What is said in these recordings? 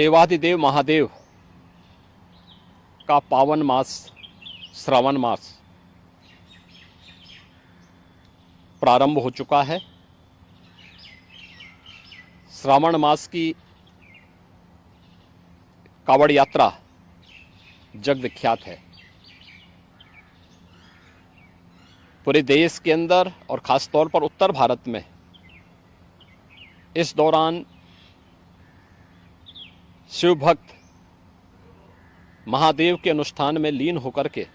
देवाधिदेव महादेव का पावन मास श्रावण मास प्रारंभ हो चुका है। श्रावण मास की कावड़ यात्रा जग विख्यात है। पूरे देश के अंदर और खास तौर पर उत्तर भारत में इस दौरान शिव भक्त महादेव के अनुष्ठान में लीन होकर के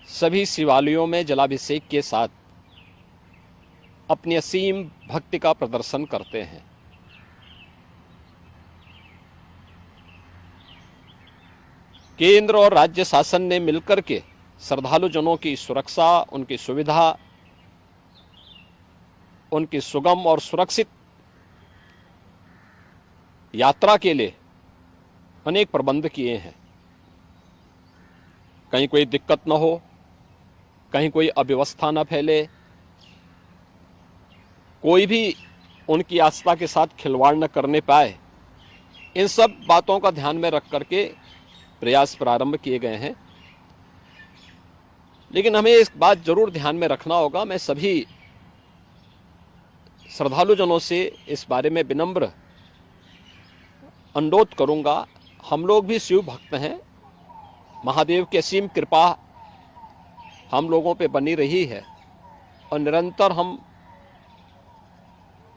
सभी शिवालयों में जलाभिषेक के साथ अपनी असीम भक्ति का प्रदर्शन करते हैं। केंद्र और राज्य शासन ने मिलकर के श्रद्धालु जनों की सुरक्षा, उनकी सुविधा, उनकी सुगम और सुरक्षित यात्रा के लिए अनेक प्रबंध किए हैं। कहीं कोई दिक्कत न हो, कहीं कोई अव्यवस्था न फैले, कोई भी उनकी आस्था के साथ खिलवाड़ न करने पाए, इन सब बातों का ध्यान में रख करके प्रयास प्रारंभ किए गए हैं। लेकिन हमें इस बात जरूर ध्यान में रखना होगा, मैं सभी श्रद्धालु जनों से इस बारे में विनम्र अनुरोध करूंगा। हम लोग भी शिव भक्त हैं, महादेव की असीम कृपा हम लोगों पे बनी रही है और निरंतर हम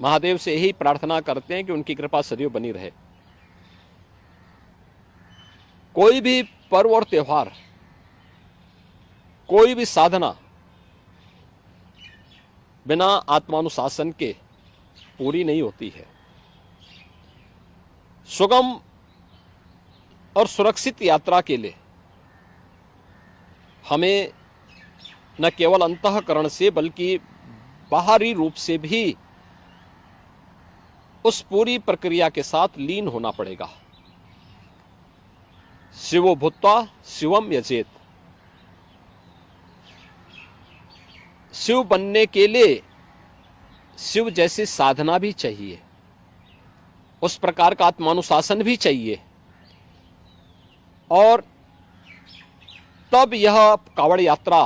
महादेव से यही प्रार्थना करते हैं कि उनकी कृपा सदैव बनी रहे। कोई भी पर्व और त्योहार, कोई भी साधना बिना आत्मानुशासन के पूरी नहीं होती है। सुगम और सुरक्षित यात्रा के लिए हमें न केवल अंतःकरण से बल्कि बाहरी रूप से भी उस पूरी प्रक्रिया के साथ लीन होना पड़ेगा। शिवो भूत्वा शिवम यजेत। शिव बनने के लिए शिव जैसी साधना भी चाहिए, उस प्रकार का आत्मानुशासन भी चाहिए, और तब यह कावड़ यात्रा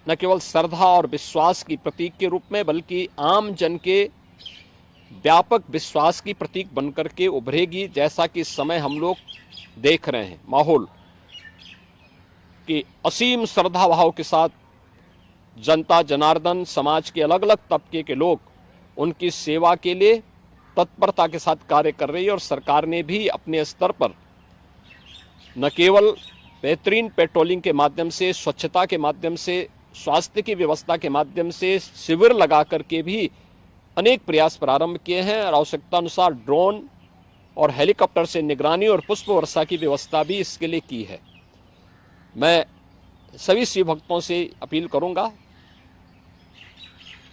न केवल श्रद्धा और विश्वास की प्रतीक के रूप में बल्कि आम जन के व्यापक विश्वास की प्रतीक बनकर के उभरेगी। जैसा कि इस समय हम लोग देख रहे हैं माहौल कि असीम श्रद्धा भाव के साथ जनता जनार्दन समाज के अलग अलग तबके के लोग उनकी सेवा के लिए तत्परता के साथ कार्य कर रही है। और सरकार ने भी अपने स्तर पर न केवल बेहतरीन पेट्रोलिंग के माध्यम से, स्वच्छता के माध्यम से, स्वास्थ्य की व्यवस्था के माध्यम से शिविर लगा करके भी अनेक प्रयास प्रारंभ किए हैं और आवश्यकता अनुसार ड्रोन और हेलीकॉप्टर से निगरानी और पुष्प वर्षा की व्यवस्था भी इसके लिए की है। मैं सभी शिव भक्तों से अपील करूंगा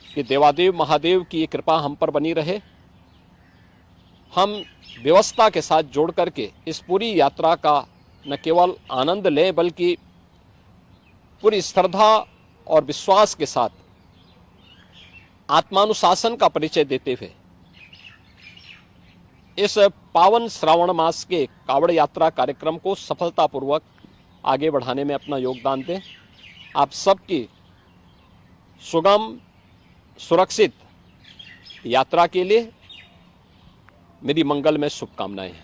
कि देवादेव महादेव की ये कृपा हम पर बनी रहे। हम व्यवस्था के साथ जोड़ करके इस पूरी यात्रा का न केवल आनंद लें बल्कि पूरी श्रद्धा और विश्वास के साथ आत्मानुशासन का परिचय देते हुए इस पावन श्रावण मास के कावड़ यात्रा कार्यक्रम को सफलतापूर्वक आगे बढ़ाने में अपना योगदान दें। आप सबकी सुगम सुरक्षित यात्रा के लिए मेरी मंगलमय शुभकामनाएं हैं।